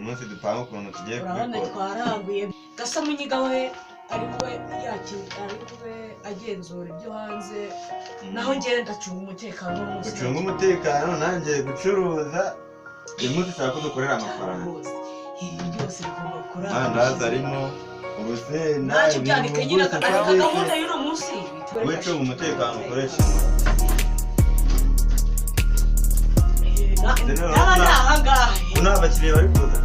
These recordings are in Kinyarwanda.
munsi dupanga ukuntu tugiye urabona twaraguye Gasamunyiga we ari we agenzura ibyo hanze naho ngende ndacunga umutekano w'umunsi gucunga umutekano nanjye gucuruza uyu munsi ushaka ko dukorera amafaranga ibi byose bigomba gukora amandazi arimo urusenda ntacyo byandika nyine gahunda y'uno munsi wica mu mutekano ukoresha nta bakiriya bari kuza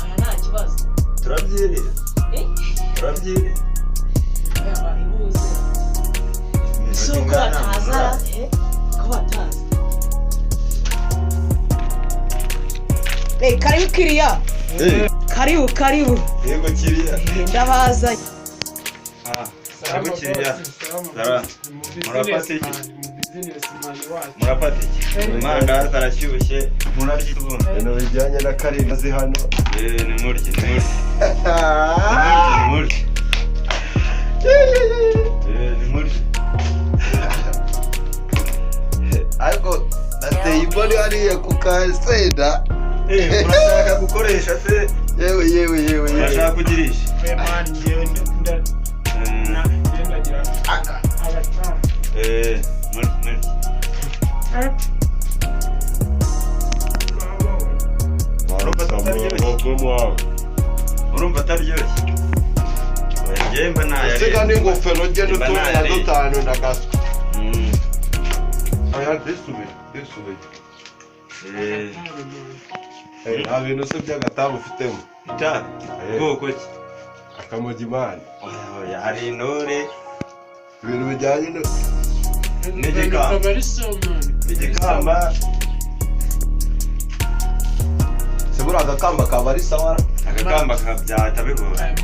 aya nta kibazo turabyirira turabyirira aya bari buze si uko batazara ko bataza karibu kiriya karibu yego kiriya ndabazanye karibu kiriya murapata iki amandazi arashyushye murarya ubundi ibintu bijyanye na karindazi hano ni murye ariko nateye imboni hariya ku kasenda urashaka gukoresha se yewe urashaka kugirisha urumva ataryoshye yemba usiga n'ingofero ngenda utunya dutanu ndagaswa aya disubire nta bintu se by'agatabu ufitemo itabi bwoko ki akamugimani hari intore ibintu bijyanye n'igikamba se buriya agakamba kaba ari sawa agakamba kabyahita bigora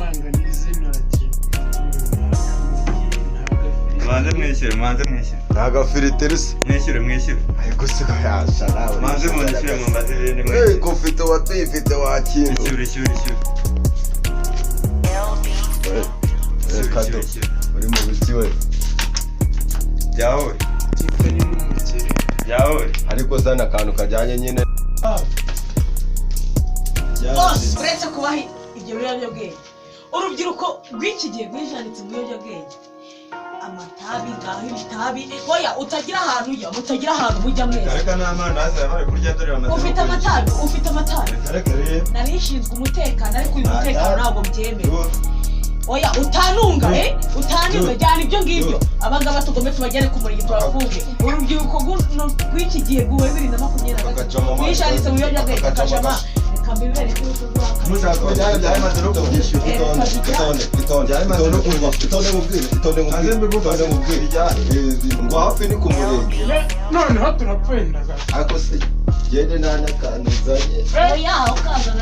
manze mwishyure ni agafiriti se mwishyure ariko siko yasha nawe manze munishyure mu mbazi ibindi mwishyure ko ufite watuyifite wakintu ishyure kado uri mu biki we byawe ariko zana akantu kajyanye nyine bose uretse kubaha ibyo biyobyabwenge urubyiruko rw'iki gihe rwijanditse mu biyobyabwenge amatabi ngaho ibitabi oya utagira ahantu ujya mutagira ahantu mujya mwese ariko n'amandazi bari kurya dore bamaze ufite amatabi nari nshinzwe umutekano ariko uyu mutekano ntabwo byemewe oya utanunga jyana ibyo ngibyo abangaba tugombe tubajyane ku murenge turafunge urubyiruko rw'iki gihe guwe 2020 rwijanditse mu biyobyabwenge akajama kamibere cy'uko mushaka kujyana byamaze no kubyishyura itonde mubwire ngo hafi ni ku murenge noneho turapfenda ariko se gende nta n'akantu uzanye oya ukazana